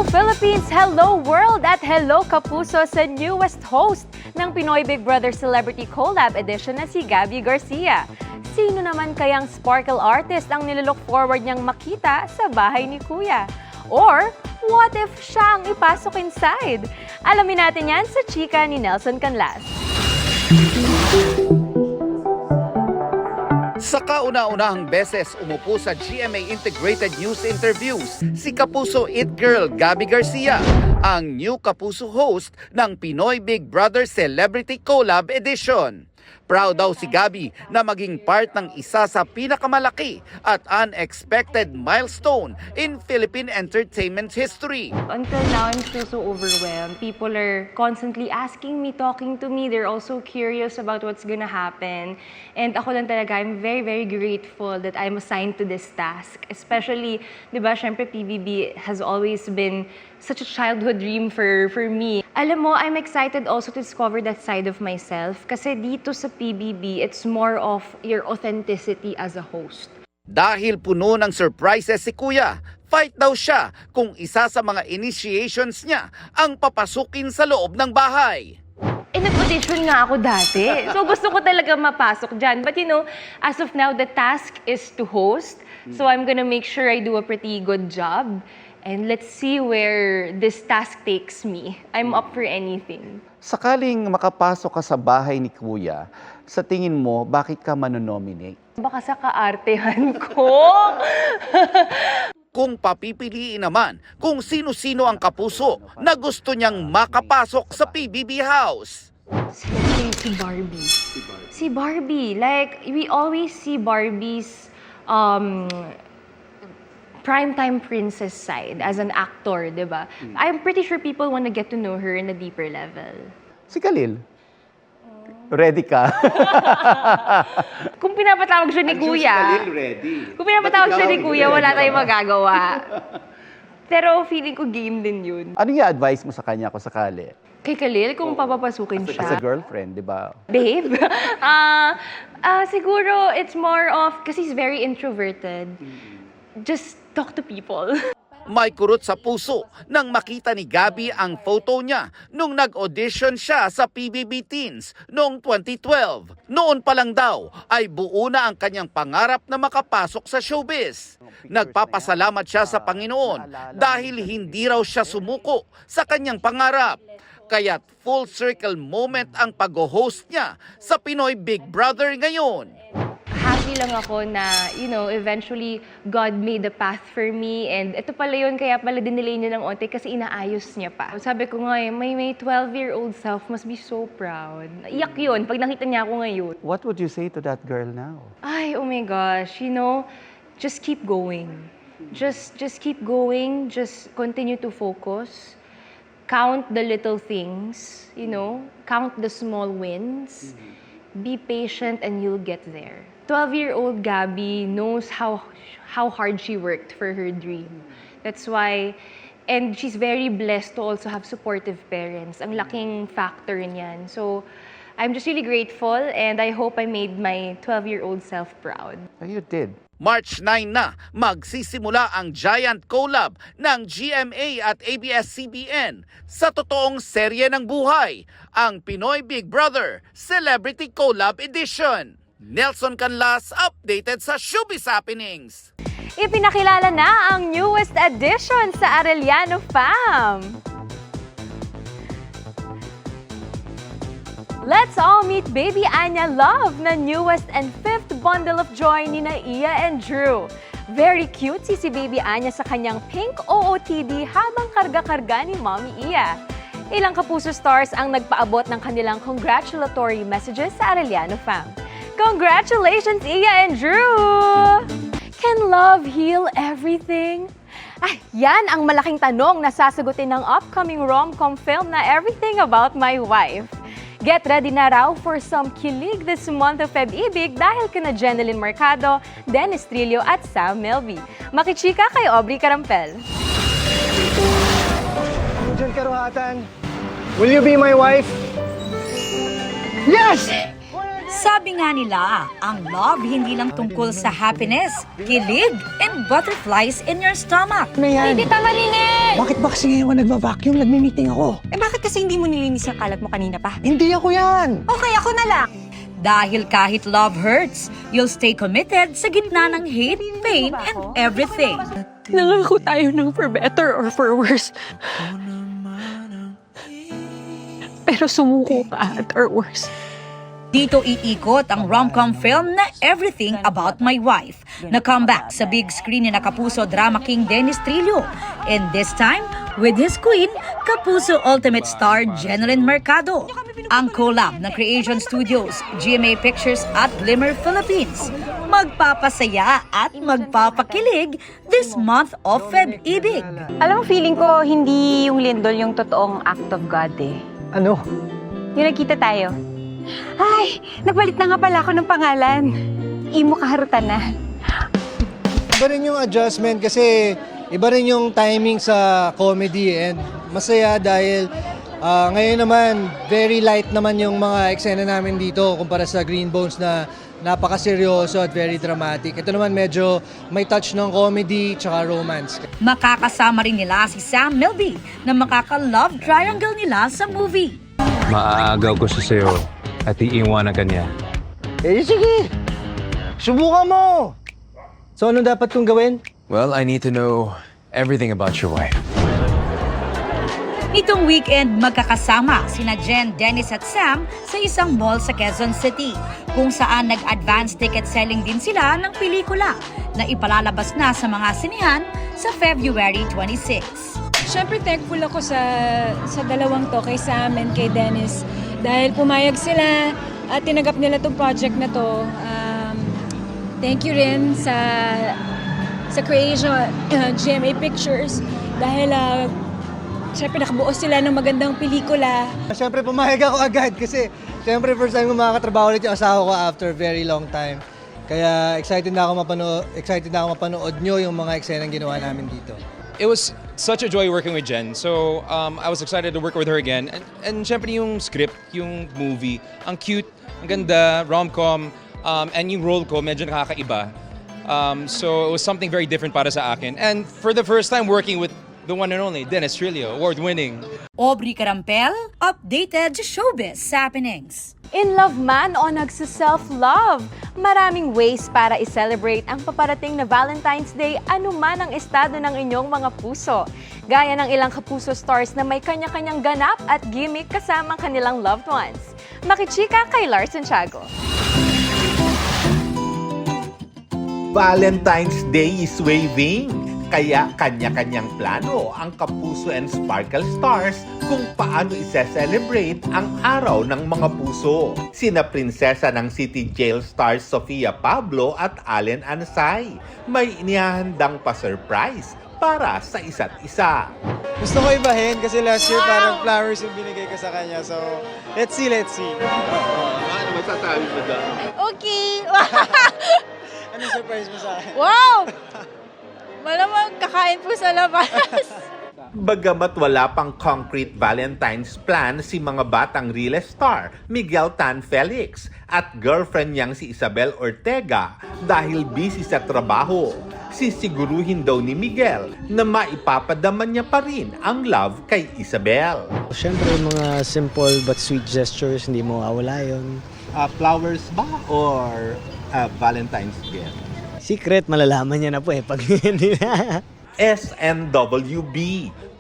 Philippines, hello world at hello kapuso sa newest host ng Pinoy Big Brother Celebrity Collab Edition na si Gabby Garcia. Sino naman kayang sparkle artist ang nilook forward niyang makita sa bahay ni Kuya? Or, what if siya ang ipasok inside? Alamin natin yan sa chika ni Nelson Canlas. Sa kauna-unahang beses umupo sa GMA Integrated News Interviews, si Kapuso It Girl Gabby Garcia, ang new Kapuso host ng Pinoy Big Brother Celebrity Collab Edition. Proud daw si Gabby na maging part ng isa sa pinakamalaki at unexpected milestone in Philippine entertainment history. Until now, I'm still so overwhelmed. People are constantly asking me, talking to me. They're also curious about what's gonna happen. And ako lang talaga, I'm very, very grateful that I'm assigned to this task. Especially, di ba, syempre PBB has always been such a childhood dream for me. Alam mo, I'm excited also to discover that side of myself. Kasi dito sa PBB, it's more of your authenticity as a host. Dahil puno ng surprises si Kuya, fight daw siya kung isa sa mga initiations niya ang papasukin sa loob ng bahay. Nag-audition nga ako dati. So gusto ko talaga mapasok dyan. But you know, as of now, the task is to host. So I'm gonna make sure I do a pretty good job. And let's see where this task takes me. I'm up for anything. Sakaling makapasok ka sa bahay ni Kuya, sa tingin mo, bakit ka manonominate? Baka sa kaartehan ko. Kung papipiliin naman kung sino-sino ang kapuso na gusto niyang makapasok sa PBB House. Let's say si Barbie. Si Barbie. Like, we always see Barbie's primetime princess side as an actor, di ba? I'm pretty sure people want to get to know her in a deeper level. Si Khalil. Ready ka? Kung pinapatawag siya ni Kuya, ready. kung pinapatawag siya ni Kuya, wala tayong magagawa. Pero feeling ko game din yun. Ano yung advice mo sa kanya kung sakali? Kay Khalil, kung papapasukin As siya. a girlfriend, di ba? Babe? Siguro, it's more of, kasi he's very introverted. Just talk to people. May kurot sa puso nang makita ni Gabby ang photo niya nung nag-audition siya sa PBB Teens noong 2012. Noon pa lang daw ay buo na ang kanyang pangarap na makapasok sa showbiz. Nagpapasalamat siya sa Panginoon dahil hindi raw siya sumuko sa kanyang pangarap. Kaya't full circle moment ang pag-host niya sa Pinoy Big Brother ngayon. Happy lang ako na, you know, eventually God made a path for me and ito pala yun, kaya pala dinelay niya ng onte kasi inaayos niya pa. Sabi ko nga, may 12-year-old self must be so proud. Iyak yun pag nakita niya ako ngayon. What would you say to that girl now? Ay, oh my gosh, you know, just keep going. Just keep going, just continue to focus. Count the little things, you know, count the small wins. Be patient and you'll get there. 12-year-old Gabby knows how hard she worked for her dream. That's why, and she's very blessed to also have supportive parents. Ang laking factor niyan. So, I'm just really grateful and I hope I made my 12-year-old self proud. You did. March 9 na magsisimula ang giant collab ng GMA at ABS-CBN sa totoong serye ng buhay, ang Pinoy Big Brother Celebrity Collab Edition. Nelson Canlas, updated sa Showbiz Happenings. Ipinakilala na ang newest addition sa Arellano Fam. Let's all meet Baby Anya Love na newest and fifth bundle of joy ni Iya and Drew. Very cute si Baby Anya sa kanyang pink OOTD habang karga-karga ni Mommy Iya. Ilang kapuso stars ang nagpaabot ng kanilang congratulatory messages sa Arellano Fam. Congratulations, Iya and Drew! Can love heal everything? Ay, yan ang malaking tanong na sasagutin ng upcoming rom-com film na Everything About My Wife. Get ready na raw for some kilig this month of Feb-Ibig dahil kina Jeneline Mercado, Dennis Trillo at Sam Melby. Makichika kay Aubrey Carampel. John Karuhatan, will you be my wife? Yes! Sabi nga nila, ang love hindi lang tungkol sa happiness, kilig, and butterflies in your stomach. Hindi tama rin Bakit ba kasi ngayon nagva-vacuum? Nagmi-meeting ako. bakit kasi hindi mo nilinis yung kalat mo kanina pa? Hindi ako yan. Okay, ako na lang. Dahil kahit love hurts, you'll stay committed sa gitna ng hate, pain, and everything. Nangako tayo ng for better or for worse. Pero sumuko ka at or worse. Dito iikot ang rom-com film na Everything About My Wife, na comeback sa big screen ni na Kapuso drama king Dennis Trillo. And this time, with his queen, Kapuso Ultimate star Jeneline Mercado. Ang collab ng Creation Studios, GMA Pictures at Glimmer Philippines. Magpapasaya at magpapakilig this month of Feb-ibig. Alam mo, feeling ko hindi yung lindol yung totoong act of God eh. Ano? Yung nagkita tayo. Ay, nagbalit na nga pala ako ng pangalan. Imo Kaharutan na. Iba rin yung adjustment kasi iba rin yung timing sa comedy and masaya dahil ngayon naman very light naman yung mga eksena namin dito kumpara sa Green Bones na napakaseryoso at very dramatic. Ito naman medyo may touch ng comedy tsaka romance. Makakasama rin nila si Sam Milby na makaka-love triangle nila sa movie. Maaagaw ko siya sa'yo at iiwanan ka niya. Eh sige, subukan mo! So ano dapat kong gawin? Well, I need to know everything about your wife. Nitong weekend, magkakasama sina Jen, Dennis at Sam sa isang mall sa Quezon City, kung saan nag-advance ticket selling din sila ng pelikula na ipalalabas na sa mga sinihan sa February 26. Siyempre thankful ako sa dalawang to, kay Sam and kay Dennis, dahil pumayag sila at tinanggap nila tong project na to. Thank you rin sa Creation, GMA Pictures, dahil siyempre nakabuo sila ng magandang pelikula. Siyempre pumayag ako agad kasi siyempre first time ko makakatrabaho ulit yung asawa ko after very long time. Kaya excited na ako mapanood nyo yung mga eksenang ginawa namin dito. It was such a joy working with Jen. So I was excited to work with her again. And syempre yung script, yung movie, ang cute, ang ganda, rom-com, and yung role ko medyo nakakaiba. So it was something very different para sa akin. And for the first time working with the one and only Dennis Trillo, award-winning. Aubrey Carampel, updated showbiz happenings. In love man o nagsiself-love? Maraming ways para i-celebrate ang paparating na Valentine's Day anuman ang estado ng inyong mga puso. Gaya ng ilang Kapuso stars na may kanya-kanyang ganap at gimmick kasama ang kanilang loved ones. Makichika kay Lars Santiago. Valentine's Day is waving. Kaya kanya-kanyang plano ang Kapuso and Sparkle Stars kung paano isa-celebrate ang araw ng mga puso. Sina prinsesa ng City Jail stars Sofia Pablo at Allen Ansay may inihahandang pa-surprise para sa isa't isa. Gusto ko ibahin kasi last year parang flowers yung binigay ko sa kanya. So let's see. Ano masasabi mo doon? Okay! Anong surprise mo sa akin? Wow! Malamang kakain po sa labas. Bagamat wala pang concrete Valentine's plan si mga batang real star Miguel Tan Felix at girlfriend niyang si Isabel Ortega dahil busy sa trabaho, sisiguruhin daw ni Miguel na maipapadama niya pa rin ang love kay Isabel. Siyempre, mga simple but sweet gestures, hindi mo mawawala yun. Flowers ba or Valentine's gift? Secret, malalaman niya na po pag hindi na. SNWB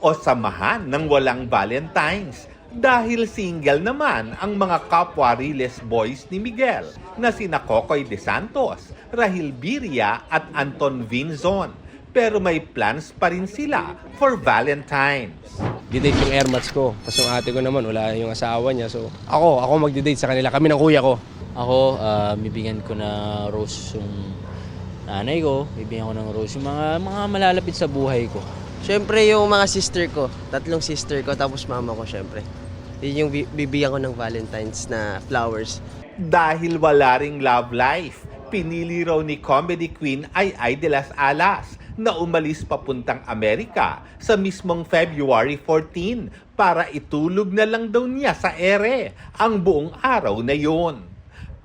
o Samahan ng Walang Valentines dahil single naman ang mga kapwa Riles boys ni Miguel na sina Kokoy De Santos, Rahil Biria at Anton Vinzon. Pero may plans pa rin sila for Valentine's. Didate yung airmats ko, kasi yung ate ko naman wala yung asawa niya. So ako magdi-date sa kanila, kami ng kuya ko. Ako, bibigyan ko na rose yung nanay ko, bibigyan ko ng rose yung mga malalapit sa buhay ko. Siyempre, yung mga sister ko, 3 sister ko, tapos mama ko siyempre. Yun yung bibigyan ko ng Valentine's na flowers. Dahil wala ring love life, pinili raw ni comedy queen Ay de las Alas na umalis papuntang Amerika sa mismong February 14 para itulog na lang daw niya sa ere ang buong araw na yon.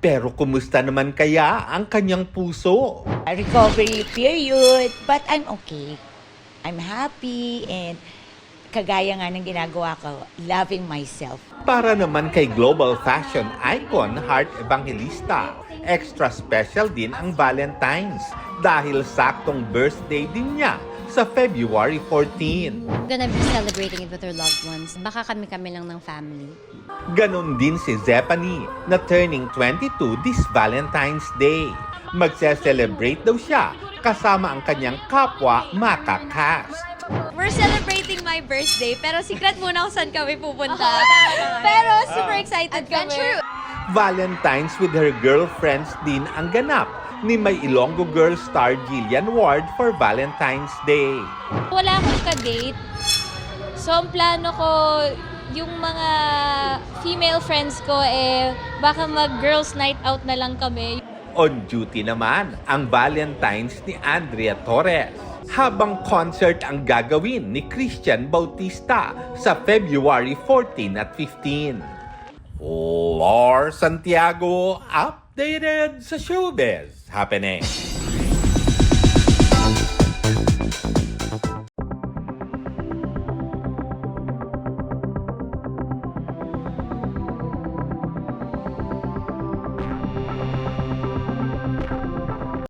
Pero kumusta naman kaya ang kanyang puso? Recovery period, but I'm okay. I'm happy and kagaya nga ng ginagawa ko, loving myself. Para naman kay global fashion icon Heart Evangelista, extra special din ang Valentine's dahil saktong birthday din niya sa February 14. I'm gonna be celebrating it with her loved ones. Baka kami-kami lang ng family. Ganon din si Zephanie na turning 22 this Valentine's Day. Magse-celebrate daw siya kasama ang kanyang kapwa makakast. We're celebrating my birthday, pero secret muna kung saan kami pupunta. Pero super excited kami. Valentine's with her girlfriends din ang ganap ni may Ilonggo Girl star Jillian Ward for Valentine's Day. Wala akong ka-date. So, ang plano ko, yung mga female friends ko, baka mag-girls night out na lang kami. On duty naman ang Valentine's ni Andrea Torres habang concert ang gagawin ni Christian Bautista sa February 14 at 15. Lars Santiago, updated sa showbiz happening.